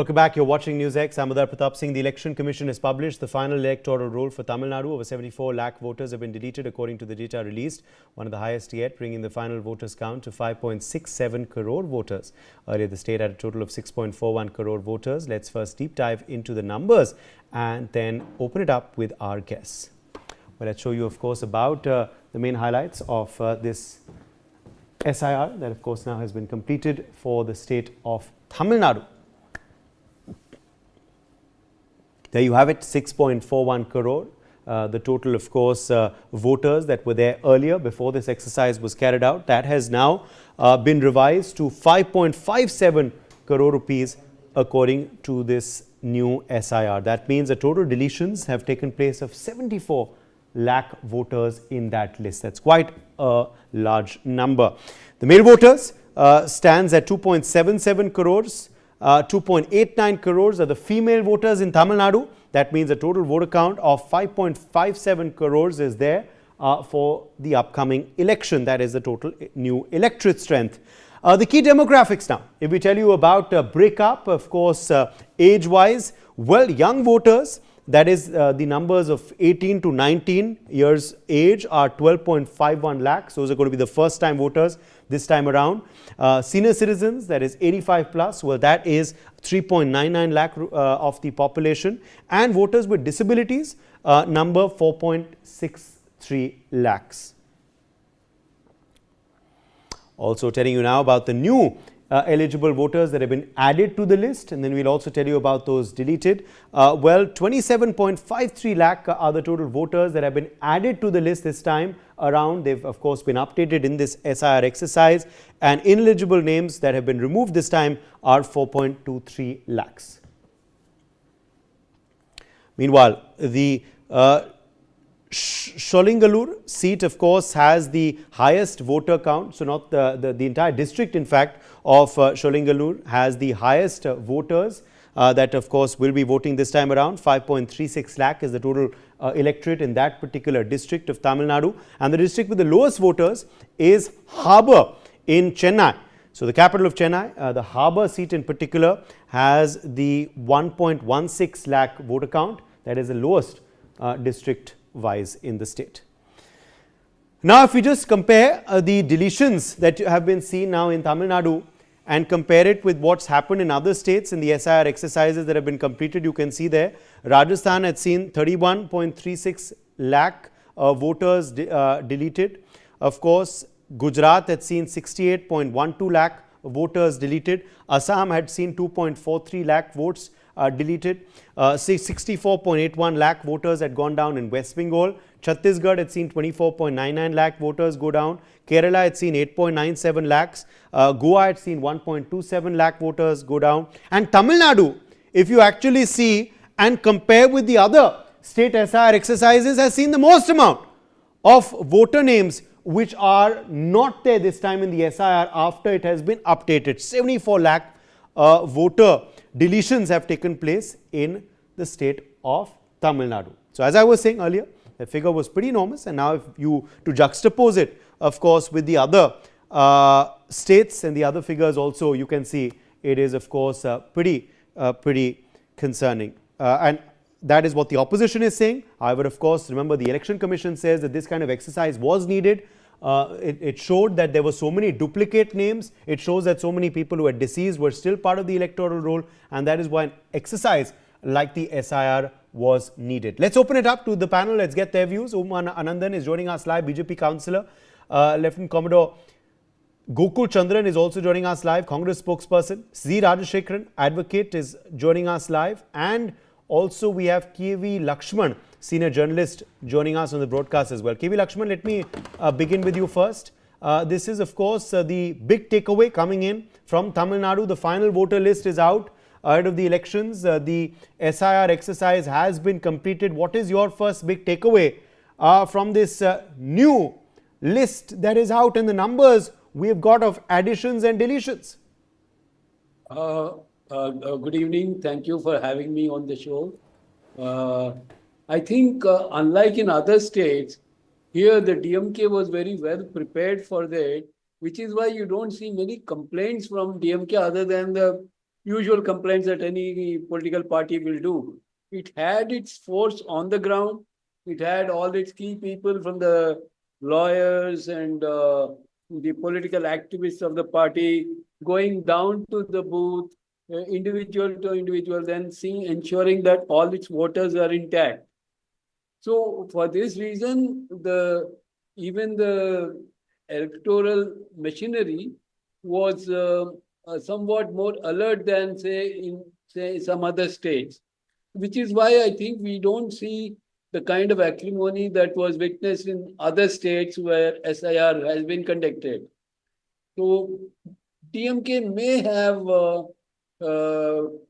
Welcome back. You're watching Newsx. I'm Uday Pratap Singh. The Election Commission has published the final electoral roll for Tamil Nadu. Over 74 lakh voters have been deleted according to the data released, one of the highest yet, bringing the final voters count to 5.67 crore voters. Earlier, the state had a total of 6.41 crore voters. Let's first deep dive into the numbers and then open it up with our guests. Well, let's show you, of course, about the main highlights of this SIR that, of course, now has been completed for the state of Tamil Nadu. There you have it, 6.41 crore. The total, of course, voters that were there earlier before this exercise was carried out, that has now been revised to 5.57 crore rupees according to this new SIR. That means the total deletions have taken place of 74 lakh voters in that list. That's quite a large number. The male voters stands at 2.77 crores. 2.89 crores are the female voters in Tamil Nadu. That means a total voter count of 5.57 crores is there for the upcoming election. That is the total new electorate strength. The key demographics now. If we tell you about breakup, of course, age-wise, well, young voters, that is the numbers of 18 to 19 years age are 12.51 lakhs. Those are going to be the first time voters this time around. Senior citizens, that is 85 plus, well, that is 3.99 lakh of the population. And voters with disabilities, number 4.63 lakhs. Also telling you now about the new eligible voters that have been added to the list, and then we'll also tell you about those deleted. Well, 27.53 lakh are the total voters that have been added to the list this time around. They've, of course, been updated in this SIR exercise, and ineligible names that have been removed this time are 4.23 lakhs. Meanwhile, the Sholingalur seat, of course, has the highest voter count. So not the entire district, in fact, of Sholingalur has the highest voters that, of course, will be voting this time around. 5.36 lakh is the total electorate in that particular district of Tamil Nadu. And the district with the lowest voters is Harbour in Chennai. So the capital of Chennai, the Harbour seat in particular, has the 1.16 lakh voter count. That is the lowest district wise in the state. Now, if we just compare the deletions that have been seen now in Tamil Nadu and compare it with what's happened in other states in the SIR exercises that have been completed, you can see there Rajasthan had seen 31.36 lakh voters deleted. Of course, Gujarat had seen 68.12 lakh voters deleted. Assam had seen 2.43 lakh votes deleted. 64.81 lakh voters had gone down in West Bengal. Chhattisgarh had seen 24.99 lakh voters go down. Kerala had seen 8.97 lakhs. Goa had seen 1.27 lakh voters go down. And Tamil Nadu, if you actually see and compare with the other state SIR exercises, has seen the most amount of voter names which are not there this time in the SIR after it has been updated. 74 lakh voter deletions have taken place in the state of Tamil Nadu. So as I was saying earlier, the figure was pretty enormous, and now if you to juxtapose it, of course, with the other states and the other figures also, you can see it is, of course, pretty concerning. And that is what the opposition is saying. However, of course, remember, the Election Commission says that this kind of exercise was needed. It showed that there were so many duplicate names. It shows that so many people who were deceased were still part of the electoral roll, and that is why an exercise like the SIR was needed. Let's open it up to the panel. Let's get their views. Anandan is joining us live, BJP councillor. Lieutenant Commodore Gokul Chandran is also joining us live, Congress spokesperson. Z. Rajashekharan, advocate, is joining us live. And also we have KV Lakshman, senior journalist, joining us on the broadcast as well. KV Lakshman, let me begin with you first. This is, of course, the big takeaway coming in from Tamil Nadu. The final voter list is out ahead of the elections. The SIR exercise has been completed. What is your first big takeaway from this new list that is out and the numbers we have got of additions and deletions? Good evening. Thank you for having me on the show. I think unlike in other states, here the DMK was very well prepared for that, which is why you don't see many complaints from DMK other than the usual complaints that any political party will do. It had its force on the ground. It had all its key people from the lawyers and the political activists of the party going down to the booth, individual to individual, then seeing, ensuring that all its voters are intact. So for this reason, even the electoral machinery was somewhat more alert than say some other states, which is why I think we don't see the kind of acrimony that was witnessed in other states where SIR has been conducted. So DMK may have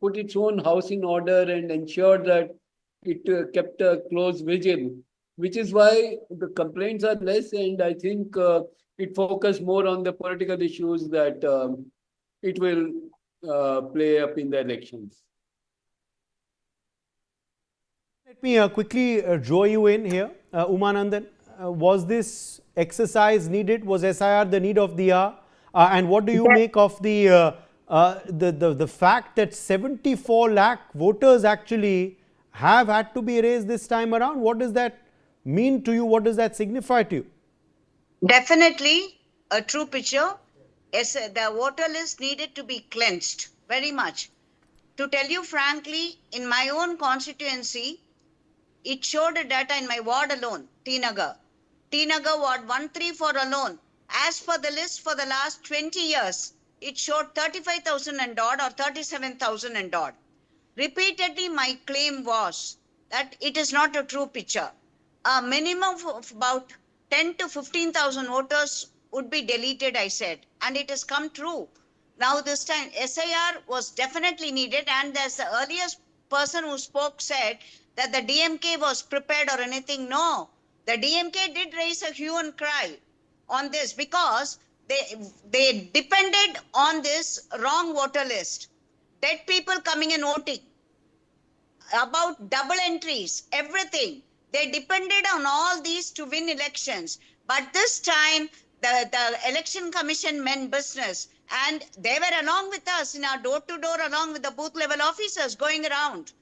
put its own house in order and ensured that it kept a close vigil, which is why the complaints are less, and I think it focused more on the political issues that it will play up in the elections. Let me quickly draw you in here. Umanandan, was this exercise needed? Was SIR the need of the hour? And what do you make of the fact that 74 lakh voters actually have had to be erased this time around? What does that mean to you? What does that signify to you? Definitely a true picture. Yes, the voter list needed to be cleansed very much. To tell you frankly, in my own constituency, it showed a data in my ward alone, T Nagar. T Nagar Ward 134 alone. As per the list for the last 20 years, it showed 35,000 and odd or 37,000 and odd. Repeatedly, my claim was that it is not a true picture. A minimum of about 10 to 15,000 voters would be deleted, I said, and it has come true. Now this time, SIR was definitely needed, and as the earliest person who spoke said that the DMK was prepared or anything. No, the DMK did raise a hue and cry on this because they depended on this wrong voter list. Dead people coming and voting, about double entries, everything. They depended on all these to win elections. But this time, the election commission meant business. And they were along with us in our door-to-door, along with the booth level officers going around.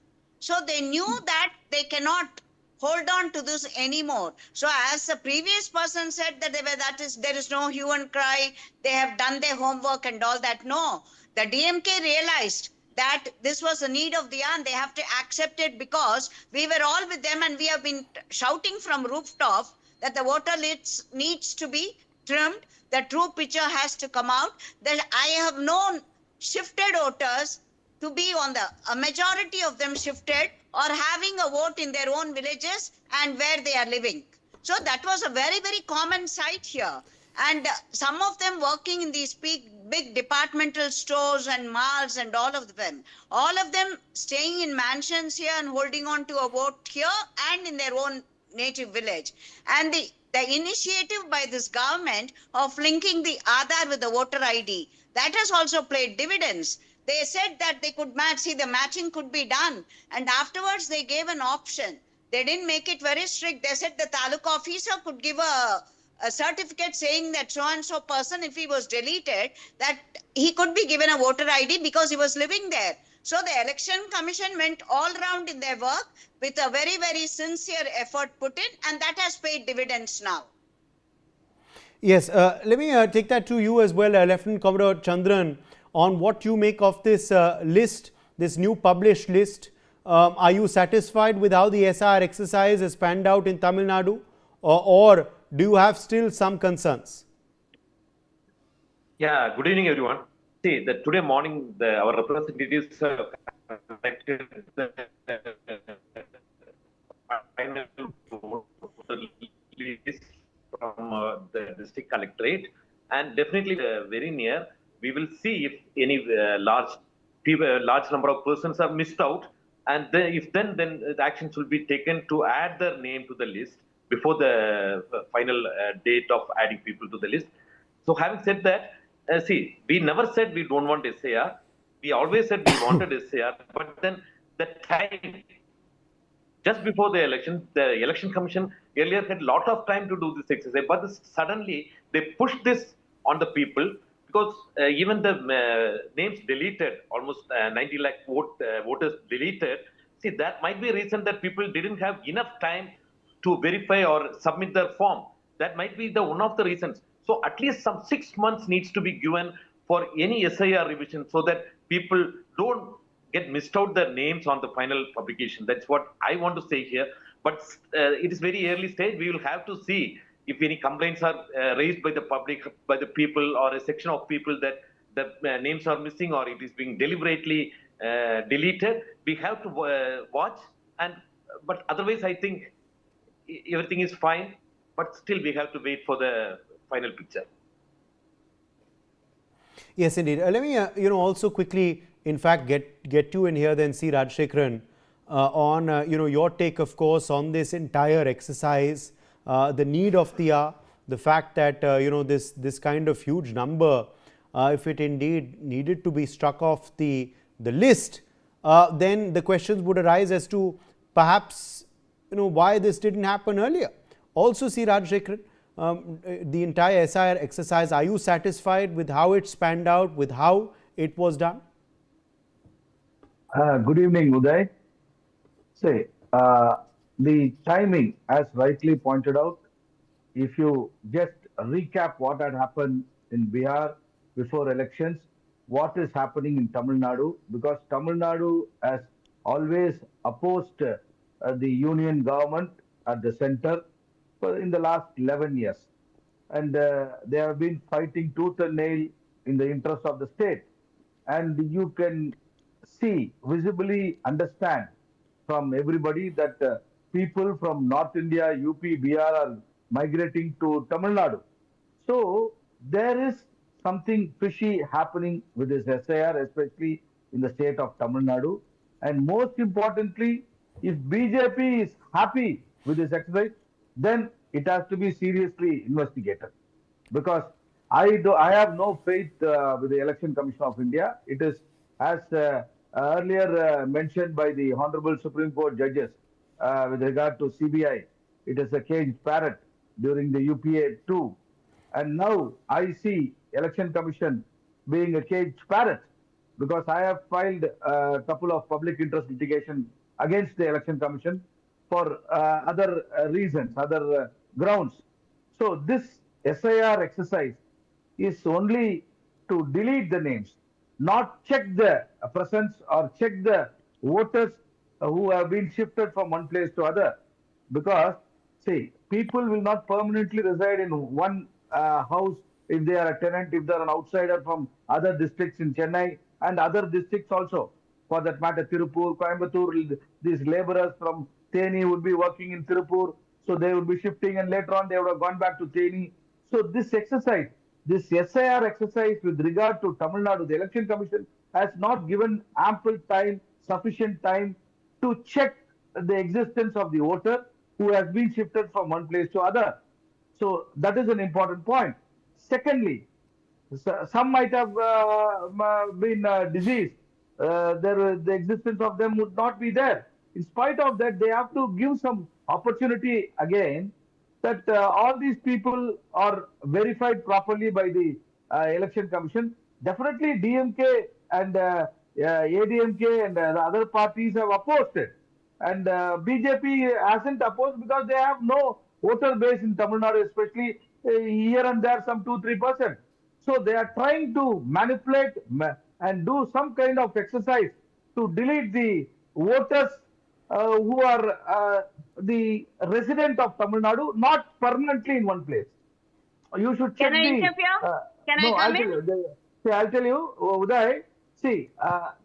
So they knew that they cannot hold on to this anymore. So as the previous person said that there is no hue and cry, they have done their homework and all that. No, the DMK realized that this was a need of the hour and they have to accept it because we were all with them and we have been shouting from rooftop that the voter list needs to be trimmed. The true picture has to come out. That I have known shifted voters to be on a majority of them shifted or having a vote in their own villages and where they are living. So that was a very, very common sight here. And some of them working in these big departmental stores and malls and all of them staying in mansions here and holding on to a vote here and in their own native village. And the initiative by this government of linking the Aadhaar with the voter ID, that has also played dividends. They said that they could match, the matching could be done. And afterwards they gave an option. They didn't make it very strict. They said the taluk officer could give a certificate saying that so-and-so person, if he was deleted, that he could be given a voter ID because he was living there. So the election commission went all round in their work with a very, very sincere effort put in, and that has paid dividends now. Yes, let me take that to you as well, Lieutenant Commodore Chandran, on what you make of this list, this new published list. Are you satisfied with how the SIR exercise has panned out in Tamil Nadu, or do you have still some concerns? Yeah, good evening, everyone. See, today morning, our representatives collected the final voter list from the district collectorate, and definitely very near. We will see if any large number of persons are missed out, and if then the actions will be taken to add their name to the list before the final date of adding people to the list. So having said that, see, we never said we don't want SIR. We always said we wanted SIR, but then the time, just before the election commission earlier had a lot of time to do this exercise, but suddenly they pushed this on the people because even the names deleted, almost 90 lakh voters deleted. See, that might be a reason that people didn't have enough time to verify or submit their form. That might be the one of the reasons. So at least some 6 months needs to be given for any SIR revision so that people don't get missed out their names on the final publication. That's what I want to say here. But it is very early stage. We will have to see if any complaints are raised by the public, by the people, or a section of people that the names are missing or it is being deliberately deleted. We have to watch. And but otherwise, I think everything is fine. But still, we have to wait for the final picture. Yes, indeed. Let me, also quickly, in fact, get you in here, then see Rajshekharan on, your take, of course, on this entire exercise, the need of the hour, the fact that, this kind of huge number, if it indeed needed to be struck off the list, then the questions would arise as to perhaps, why this didn't happen earlier. Also, see Rajshekharan, the entire SIR exercise, are you satisfied with how it spanned out, with how it was done? Good evening, Uday. See, the timing, as rightly pointed out, if you just recap what had happened in Bihar before elections, what is happening in Tamil Nadu, because Tamil Nadu has always opposed the union government at the center in the last 11 years. And they have been fighting tooth and nail in the interest of the state. And you can see, visibly understand from everybody that people from North India, UP, Bihar are migrating to Tamil Nadu. So there is something fishy happening with this SIR, especially in the state of Tamil Nadu. And most importantly, if BJP is happy with this exercise, then it has to be seriously investigated. Because I have no faith with the Election Commission of India. It is, as earlier mentioned by the Honorable Supreme Court judges with regard to CBI, it is a caged parrot during the UPA 2. And now I see Election Commission being a caged parrot, because I have filed a couple of public interest litigation against the Election Commission for other reasons, other grounds. So this SIR exercise is only to delete the names, not check the presence or check the voters who have been shifted from one place to other. Because, see, people will not permanently reside in one house if they are a tenant, if they are an outsider from other districts in Chennai and other districts also. For that matter, Tirupur, Coimbatore, these laborers from Theni would be working in Tirupur, so they would be shifting, and later on they would have gone back to Theni. So this exercise, this SIR exercise with regard to Tamil Nadu, the Election Commission has not given ample time, sufficient time to check the existence of the voter who has been shifted from one place to other. So that is an important point. Secondly, some might have been diseased. The existence of them would not be there. In spite of that, they have to give some opportunity again that all these people are verified properly by the Election Commission. Definitely DMK and ADMK and the other parties have opposed it. And BJP hasn't opposed because they have no voter base in Tamil Nadu, especially here and there, some 2-3%. So they are trying to manipulate and do some kind of exercise to delete the voters who are the resident of Tamil Nadu, not permanently in one place. You should check. Can I interfere? Can I come in? I'll tell you, Uday. See,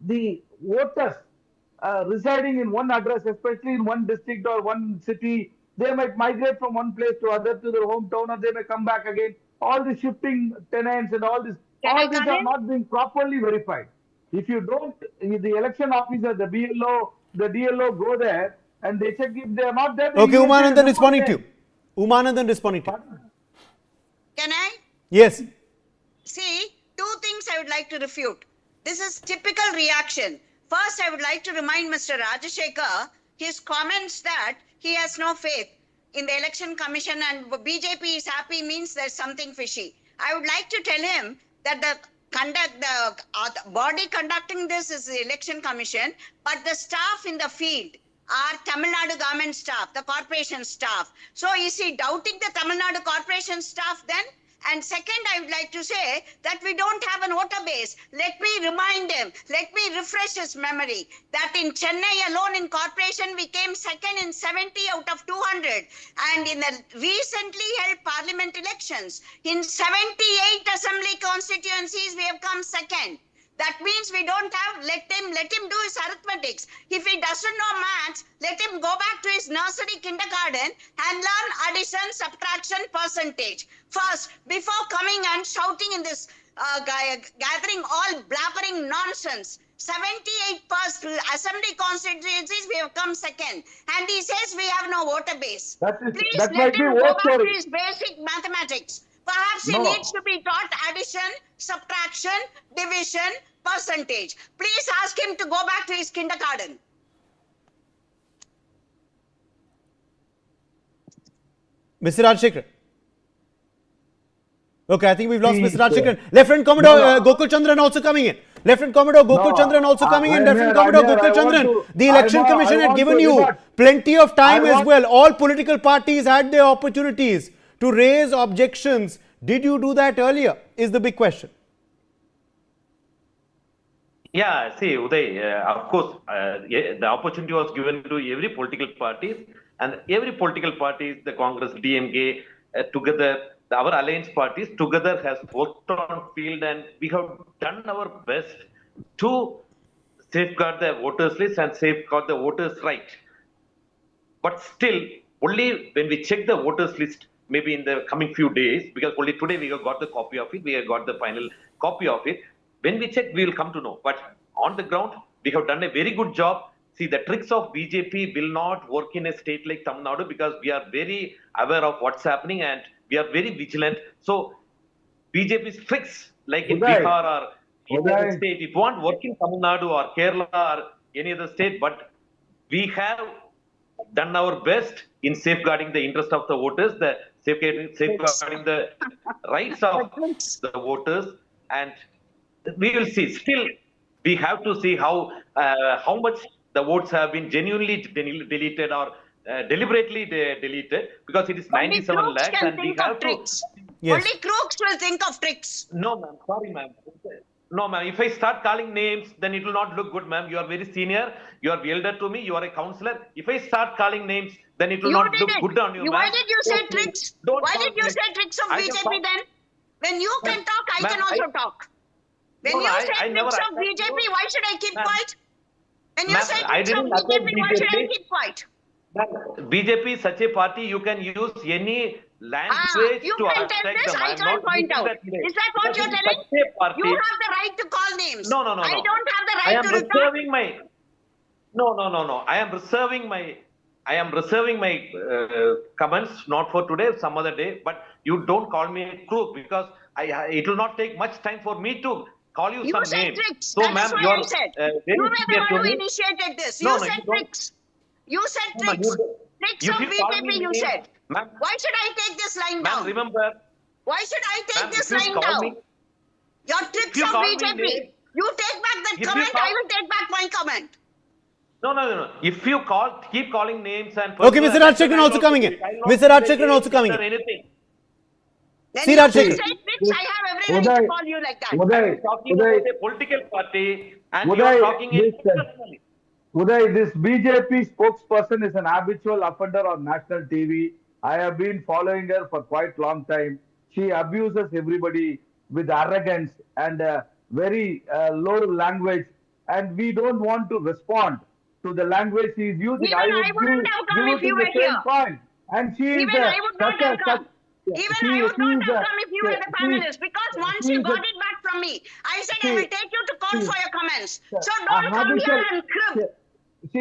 the voters residing in one address, especially in one district or one city, they might migrate from one place to other to their hometown, or they may come back again. All the shifting tenants and all this are not being properly verified. If you don't, if the election officer, the BLO, the DLO go there and they check if they are not there. Okay, Umanandan responding to you. Umanandan responding to you. Can I? Yes. See, two things I would like to refute. This is typical reaction. First, I would like to remind Mr. Rajashekhar his comments that he has no faith in the Election Commission and BJP is happy means there's something fishy. I would like to tell him that the body conducting this is the Election Commission, but the staff in the field are Tamil Nadu government staff, the corporation staff. So is he doubting the Tamil Nadu corporation staff then? And second, I would like to say that we don't have an voter base. Let me remind him, let me refresh his memory that in Chennai alone in corporation, we came second in 70 out of 200. And in the recently held parliament elections, in 78 assembly constituencies, we have come second. That means we don't have, let him do his arithmetics. If he doesn't know maths, let him go back to his nursery kindergarten and learn addition, subtraction, percentage. First, before coming and shouting in this gathering all blabbering nonsense. 78% assembly constituencies, we have come second. And he says we have no voter base. Please that let might be him go vote back to story. his basic mathematics. Perhaps he No. needs to be taught addition, subtraction, division, percentage. Please ask him to go back to his kindergarten. Mr. Rajshekharan. Okay, I think we've lost Please, Mr. Rajshekharan. Lieutenant Commodore No, no. Gokul Chandran also coming in. Lieutenant Commodore Gokul No, Chandran also coming in. I'm Lieutenant here, Commodore I'm here. Gokul I want Chandran. to- The Election I Commission had want given to you rebut. plenty of time I as want- well. All political parties had their opportunities to raise objections. Did you do that earlier? Is the big question. Yeah, see, Uday, of course, the opportunity was given to every political parties, and every political parties, the Congress, DMK, together, our alliance parties together has worked on field, and we have done our best to safeguard the voters list and safeguard the voters' right. But still, only when we check the voters list, maybe in the coming few days, because only today we have got the copy of it, we have got the final copy of it. When we check, we will come to know. But on the ground, we have done a very good job. See, the tricks of BJP will not work in a state like Tamil Nadu because we are very aware of what's happening and we are very vigilant. So, BJP's tricks, like in Uday, Bihar or any other Uday. state, it won't work in Tamil Nadu or Kerala or any other state. But we have done our best in safeguarding the interest of the voters, the safeguarding the rights of the voters, and we will see. Still, we have to see how much the votes have been genuinely deleted or deliberately deleted, because it is Only 97 crooks lakhs, can and we think have of to. tricks. Yes. Only crooks will think of tricks. No, ma'am. Sorry, ma'am. No, ma'am. If I start calling names, then it will not look good, ma'am. You are very senior. You are elder to me. You are a counselor. If I start calling names, then it will You not did look it. good on you, ma'am. Why did you say So, please, tricks? don't Why call did you me. say tricks of I can BJP talk- then? When you can Ma'am, talk, I ma'am, can also I- talk. When No, you no, say I never tricks of attacked BJP, you. why should I keep Ma'am, quiet? When you ma'am, say I tricks of didn't attack BJP, why should I BJP. keep quiet? BJP is such a party, you can use any language You to can tell attack this, them. I am can't not point using out. that today. Is that what Because you're it is telling? such a party. You have the right to call names. No. I don't have the I right am to retort. reserving my. No. I am reserving my. Comments not for today, some other day. But you don't call me a crook, because it will not take much time for me to call you You some said names. tricks. So, That ma'am, is why you are I said. very You were the senior one to who me. initiated this. No, You no, said you don't. tricks. You said No, ma'am, tricks. you don't. Tricks If of you call me BJP, you names, said. ma'am, Why should I take this line ma'am, down? remember, Why should I take ma'am, this if you line call down? me, Your if tricks you of call me BJP. names, You take back that if you comment, call- I will take back my comment. No. If you keep calling names and. Okay, Mr. personal attacks, Rajshekharan then I also will coming do in. it. I will not Mr. say Rajshekharan names also coming or in. anything. When See, you Rajshekharan. can say tricks, I have every right to call you like that. I Uday, am talking Uday, about a political party, and you Uday, are talking it this, personally. Uday, this BJP spokesperson is an habitual offender on national TV. I have been following her for quite long time. She abuses everybody with arrogance and very low language, and we don't want to respond to the language she is using. Even I I would wouldn't have come give if it you in the were same here. point. And she is Even I would not have come. Even I would not have come if you were the panelist, because once you got it back from me, I said I will take you to court for your comments. So don't come here and crib.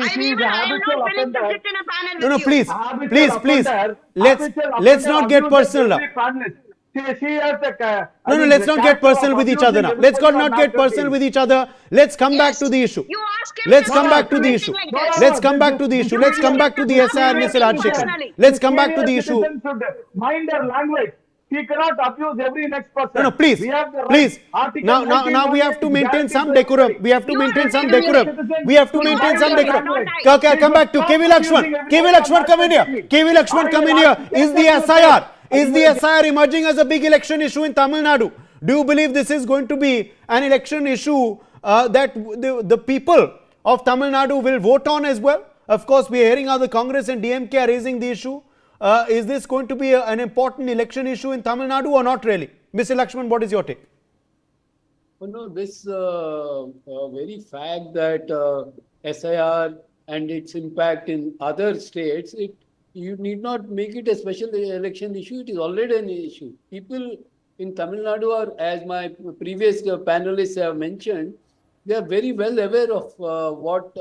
I am not willing to sit in a panel with No, you. please. Habitual Please. offender, Let's habitual not offender get abuses personal now. every panelist. She has the. No, let's not get personal with each other now. Let's not get personal with each other. Let's come back to the issue. You ask him Let's to come stop back to the commenting issue. like No, this. Let's come back to the issue. Let's come back to the SIR, Mr. Rajshekharan. Let's come back to the issue. Mind her language. he cannot abuse every next person. No, no, please, We have the right. please. Article Now we have to 19 maintain guarantees some the decorum. right. We have to You maintain are some right. decorum. We have to You maintain are some right. decorum. I'm not Okay, come back to KV Lakshman. KV Lakshman, come in here. KV Lakshman, come in here. Is the SIR? Is the SIR emerging as a big election issue in Tamil Nadu? Do you believe this is going to be an election issue that the people of Tamil Nadu will vote on as well? Of course, we are hearing how the Congress and DMK are raising the issue. Is this going to be an important election issue in Tamil Nadu or not really? Mr. Lakshman, what is your take? Oh, no, this very fact that SIR and its impact in other states, you need not make it a special election issue. It is already an issue. People in Tamil Nadu are, as my previous panelists have mentioned, they are very well aware of what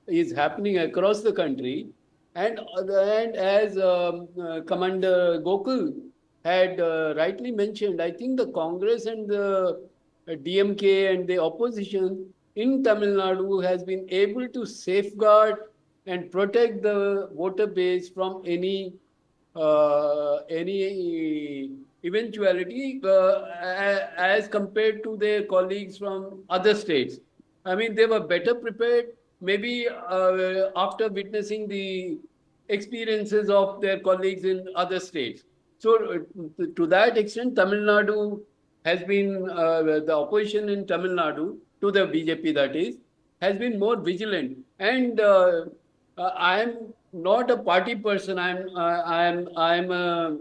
is happening across the country. And as Commander Gokul had rightly mentioned, I think the Congress and the DMK and the opposition in Tamil Nadu has been able to safeguard and protect the voter base from any eventuality as compared to their colleagues from other states. I mean, they were better prepared, maybe after witnessing the experiences of their colleagues in other states. So, to that extent, Tamil Nadu has been, the opposition in Tamil Nadu, to the BJP that is, has been more vigilant. And I am not a party person. I'm a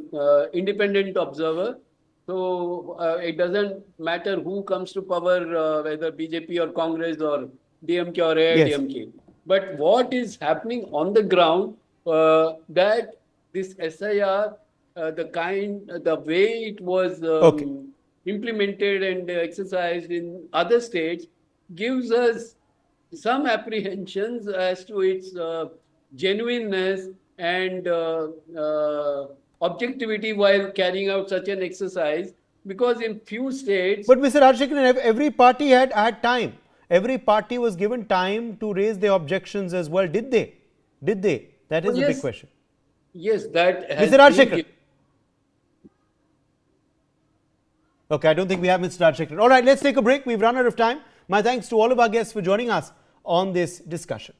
independent observer. So it doesn't matter who comes to power, whether BJP or Congress or DMK or AIDMK. Yes. But what is happening on the ground, that this SIR, the way it was implemented and exercised in other states, gives us some apprehensions as to its genuineness and objectivity while carrying out such an exercise, because in few states... But Mr. Rajshekharan, every party had time. Every party was given time to raise their objections as well. Did they? Did they? That is the big question. Yes, that has Mr. Rajshekharan. Okay, I don't think we have Mr. Rajshekharan. All right, let's take a break. We've run out of time. My thanks to all of our guests for joining us on this discussion.